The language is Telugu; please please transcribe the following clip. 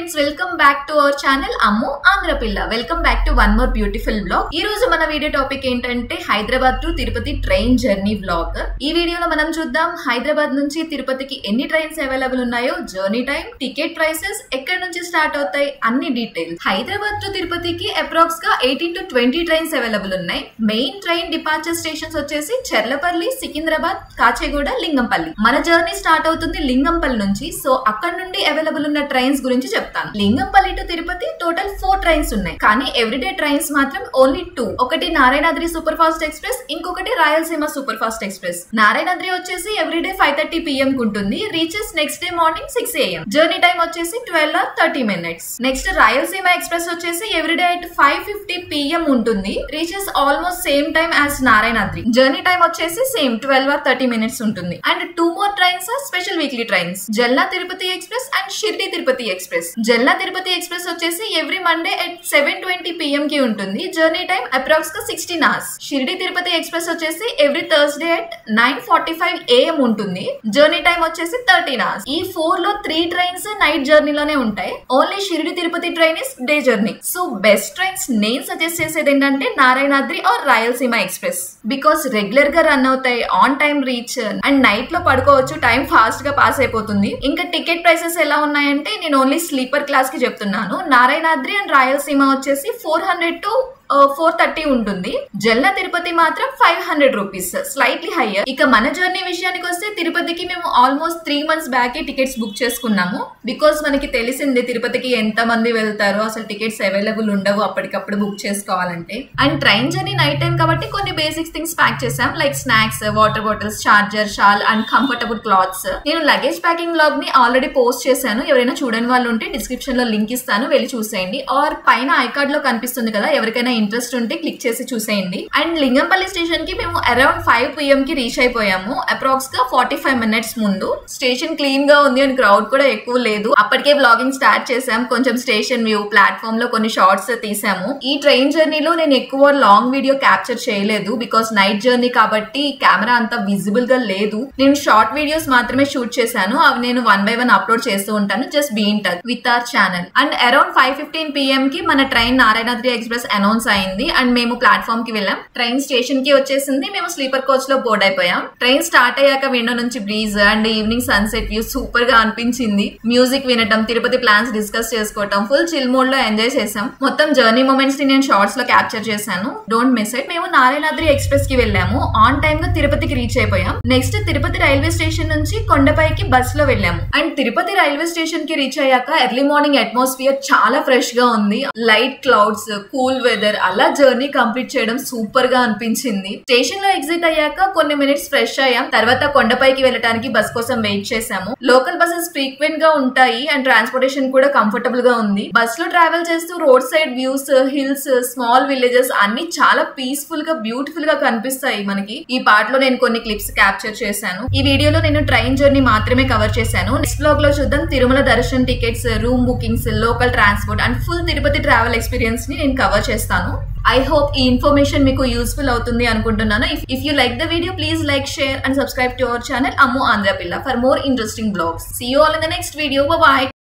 friends, welcome back to our channel Ammu Andhra Pilla. Welcome back to one more beautiful vlog. Ee roju mana video topic entante Hyderabad to Tirupati train journey vlog. Ee video lo manam chuddam Hyderabad nunchi Tirupati ki enni trains available unnayo, journey time, ticket prices, ekkada nunchi start avutayi anni details. Hyderabad to Tirupati ki approx ga 18 to 20 trains available unnai. Main train departure stations vachesi Cherlapalli, Secunderabad, Kachegooda, Lingampalli. Mana journey start avutundi Lingampalli nunchi. So akkada nundi available unna trains గురించి చెప్తాను. Lingampalli to Tirupati total 4 trains ఉన్నాయి. కానీ ఎవ్రీడే ట్రైన్స్ మాత్రం ఓన్లీ 2. ఒకటి నారాయణాద్రి సూపర్ ఫాస్ట్ ఎక్స్ప్రెస్, ఇంకొకటి Rayalaseema super fast express. Narayanadri వచ్చేసి ఎవ్రీడే 5:30 PM కు ఉంటుంది. Reaches next day morning 6 AM. Journey time వచ్చేసి 12 hours 30 minutes. Next Rayalaseema express వచ్చేసి ఎవ్రీడే at 5:50 PM ఉంటుంది. Reaches almost same time as Narayanadri. Journey time వచ్చేసి సేమ్ 12 hours 30 minutes ఉంటుంది. And 2 more trains are special weekly trains. Jalna Tirupati express and Shirdi Tirupati express. Jalna Tirupati express వచ్చేసి ఎవ్రీ మండే at 7:20 PM కి ఉంటుంది. జర్నీ టైం అప్రాక్స్ గా 16 hours. షిర్డీ తిరుపతి ఎక్స్ప్రెస్ వచ్చేసి ఎవ్రీ థర్స్డే at 9:45 AM ఉంటుంది. జర్నీ టైం వచ్చేసి 13 hours. ఈ 4 లో 3 ట్రైన్స్ నైట్ జర్నీలోనే ఉంటాయి. Only Shirdi Tirupati train is day journey. So best trains నేను సజెస్ట్ చేసేది ఏంటంటే Narayanadri or Rayalaseema express. Because regular గా రన్ అవుతాయి, on time reach, and night లో పడుకోవచ్చు, టైం ఫాస్ట్ గా పాస్ అయిపోతుంది. ఇంకా టికెట్ ప్రైసెస్ ఎలా ఉన్నాయంటే నేను ఓన్లీ స్లీపర్ క్లాస్ కి చెప్తున్నాను. నారాయణాద్రి అండ్ రాయలసీమ వచ్చేసి 400 to 430 ఉంటుంది. జల్నా తిరుపతి మాత్రం 500 రూపీస్, స్లైట్లీ హైయర్. ఇక మన జర్నీ విషయానికి వస్తే తిరుపతికి మేము almost 3 months back tickets book చేసుకున్నాము. బికాస్ మనకి తెలిసింది తిరుపతికి ఎంత మంది వెళ్తారో, అసలు టికెట్స్ అవైలబుల్ ఉండవు అప్పటికప్పుడు బుక్ చేసుకోవాలంటే. And train journey night time కాబట్టి కొన్ని బేసిక్స్ థింగ్స్ ప్యాక్ చేసాం, like snacks, water bottles, charger, shawl and comfortable clothes. నేను లగేజ్ ప్యాకింగ్ బ్లాగ్ ని ఆల్రెడీ పోస్ట్ చేశాను. ఎవరైనా చూడని వాళ్ళు ఉంటే డిస్క్రిప్షన్ లో లింక్ ఇస్తాను, వెళ్ళి చూసేయండి. ఆర్ పైన ఐకార్డ్ లో కనిపిస్తుంది కదా, ఎవరికైనా ఇంట్రెస్ట్ ఉంటే క్లిక్ చేసి చూసేయండి. అండ్ లింగంపల్లి స్టేషన్ కి మేము అరౌండ్ 5 PM కి రీచ్ అయిపోయాము. అప్రాక్స్ గా 45 minutes ముందు. స్టేషన్ క్లీన్ గా ఉంది అండ్ క్రౌడ్ కూడా ఎక్కువ లేదు. అప్పటికే వ్లాగింగ్ స్టార్ట్ చేసాం. కొంచెం స్టేషన్ వ్యూ, ప్లాట్ఫామ్ లో కొన్ని షార్ట్స్ తీసాము. ఈ ట్రైన్ జర్నీలో నేను ఎక్కువ లాంగ్ వీడియో క్యాప్చర్ చేయలేదు, బికాస్ నైట్ జర్నీ కాబట్టి కెమెరా అంత విజిబుల్ గా లేదు. నేను షార్ట్ వీడియోస్ మాత్రమే షూట్ చేశాను. అవి నేను 1 by 1 అప్లోడ్ చేస్తూ ఉంటాను. Just be in touch with our channel. And around 5:15 PM కి మన ట్రైన్ నారాయణాద్రి ఎక్స్ప్రెస్ అనౌన్స్ అయింది. అండ్ మేము ప్లాట్ఫామ్ కి వెళ్ళాం. ట్రైన్ స్టేషన్ కి వచ్చేసింది. మేము స్లీపర్ కోచ్ లో బోర్డ్ అయిపోయాం. ట్రైన్ స్టార్ట్ అయ్యాక విండో నుంచి breeze and evening sunset view super గా అనిపించింది. మ్యూజిక్ వినటం, తిరుపతి ప్లాన్స్ డిస్కస్ చేసుకోవటం, ఫుల్ చిల్ మోడ్ లో ఎంజాయ్ చేసాం. మొత్తం జర్నీ మూమెంట్స్ ని నేను షార్ట్స్ లో క్యాప్చర్ చేశాను. Don't miss it. మేము నారాయణాద్రి ఎక్స్ప్రెస్ కి వెళ్ళాము. ఆన్ టైమ్ గా తిరుపతికి రీచ్ అయిపోయాం. నెక్స్ట్ తిరుపతి రైల్వే స్టేషన్ నుంచి కొండపైకి బస్ లో వెళ్ళాము. అండ్ తిరుపతి రైల్వే స్టేషన్ కి రీచ్ అయ్యాక ఎర్లీ మార్నింగ్ అట్మాస్ఫియర్ చాలా ఫ్రెష్ గా ఉంది. లైట్ క్లౌడ్స్, కూల్ వెదర్, అలా జర్నీ కంప్లీట్ చేయడం సూపర్ గా అనిపించింది. స్టేషన్ లో ఎగ్జిట్ అయ్యాక కొన్ని మినిట్స్ ఫ్రెష్ అయ్యాం. తర్వాత కొండపైకి వెళ్ళడానికి బస్ కోసం వెయిట్ చేసాము. లోకల్ బస్సెస్ ఫ్రీక్వెంట్ గా ఉంటాయి అండ్ ట్రాన్స్పోర్టేషన్ కూడా కంఫర్టబుల్ గా ఉంది. బస్ లో ట్రావెల్ చేస్తూ road side views, hills, small villages అన్ని చాలా పీస్ఫుల్ గా, బ్యూటిఫుల్ గా కనిపిస్తాయి మనకి. ఈ పార్ట్ లో నేను కొన్ని క్లిప్స్ క్యాప్చర్ చేశాను. ఈ వీడియోలో నేను ట్రైన్ జర్నీ మాత్రమే కవర్ చేశాను. నెక్స్ట్ బ్లాగ్ లో చూద్దాం Tirumala Darshan tickets, room bookings, local transport and full Tirupati travel experience ని నేను కవర్ చేస్తాను. I hope ఈ ఇన్ఫర్మేషన్ మీకు యూస్ఫుల్ అవుతుంది అనుకుంటున్నాను. If you like the video, please like, share and subscribe to our channel Ammu Andhra Pilla for more interesting vlogs. See you all in the next video. Bye bye.